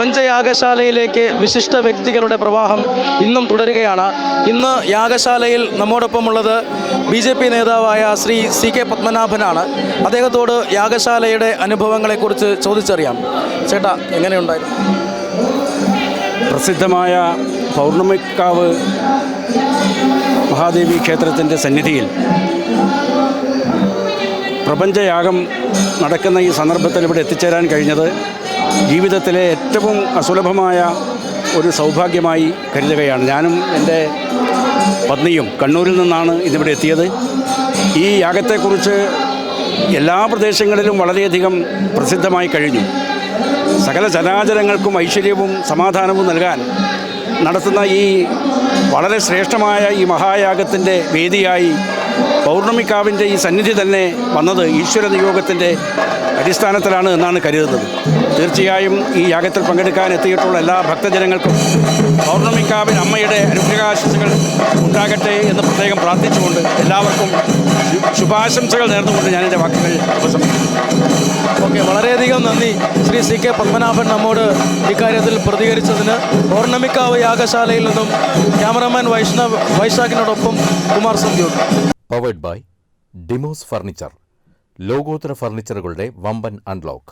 പ്രപഞ്ച യാഗശാലയിലേക്ക് വിശിഷ്ട വ്യക്തികളുടെ പ്രവാഹം ഇന്നും തുടരുകയാണ്. ഇന്ന് യാഗശാലയിൽ നമ്മോടൊപ്പമുള്ളത് BJP നേതാവായ ശ്രീ CK പത്മനാഭനാണ്. അദ്ദേഹത്തോട് യാഗശാലയുടെ അനുഭവങ്ങളെക്കുറിച്ച് ചോദിച്ചറിയാം. ചേട്ടാ, എങ്ങനെയുണ്ടായിരുന്നു? പ്രസിദ്ധമായ പൗർണമിക്കാവ് മഹാദേവി ക്ഷേത്രത്തിൻ്റെ സന്നിധിയിൽ പ്രപഞ്ചയാഗം നടക്കുന്ന ഈ സന്ദർഭത്തിൽ ഇവിടെ എത്തിച്ചേരാൻ കഴിഞ്ഞത് ജീവിതത്തിലെ ഏറ്റവും അസുലഭമായ ഒരു സൗഭാഗ്യമായി കരുതുകയാണ്. ഞാനും എൻ്റെ പത്നിയും കണ്ണൂരിൽ നിന്നാണ് ഇന്നിവിടെ എത്തിയത്. ഈ യാഗത്തെക്കുറിച്ച് എല്ലാ പ്രദേശങ്ങളിലും വളരെയധികം പ്രസിദ്ധമായി കഴിഞ്ഞു. സകല ചരാചരങ്ങൾക്കും ഐശ്വര്യവും സമാധാനവും നൽകാൻ നടത്തുന്ന ഈ വളരെ ശ്രേഷ്ഠമായ ഈ മഹായാഗത്തിൻ്റെ വേദിയായി പൗർണമിക്കാവിൻ്റെ ഈ സന്നിധി തന്നെ വന്നത് ഈശ്വര നിയോഗത്തിൻ്റെ അടിസ്ഥാനത്തിലാണ് എന്നാണ് കരുതുന്നത്. തീർച്ചയായും ഈ യാഗത്തിൽ പങ്കെടുക്കാൻ എത്തിയിട്ടുള്ള എല്ലാ ഭക്തജനങ്ങൾക്കും പൗർണമിക്കാവിൻ അമ്മയുടെ അനുഗ്രഹാശംസകൾ ഉണ്ടാകട്ടെ എന്ന് പ്രത്യേകം പ്രാർത്ഥിച്ചുകൊണ്ട് എല്ലാവർക്കും ശുഭാശംസകൾ നേർന്നുകൊണ്ട് ഞാൻ എൻ്റെ വാക്കുകൾ ഉപസംഹരിക്കുന്നു. ഓക്കെ, വളരെയധികം നന്ദി ശ്രീ CK പത്മനാഭൻ നമ്മോട് ഇക്കാര്യത്തിൽ പ്രതികരിച്ചതിന്. പൗർണമിക്കാവ് യാഗശാലയിൽ നിന്നും cameraman വൈശാഖിനോടൊപ്പം Kumar സംയൂർ. Powered by Demos furniture, ലോകോത്തര ഫർണിച്ചറുകളുടെ വമ്പൻ അൺലോക്ക്.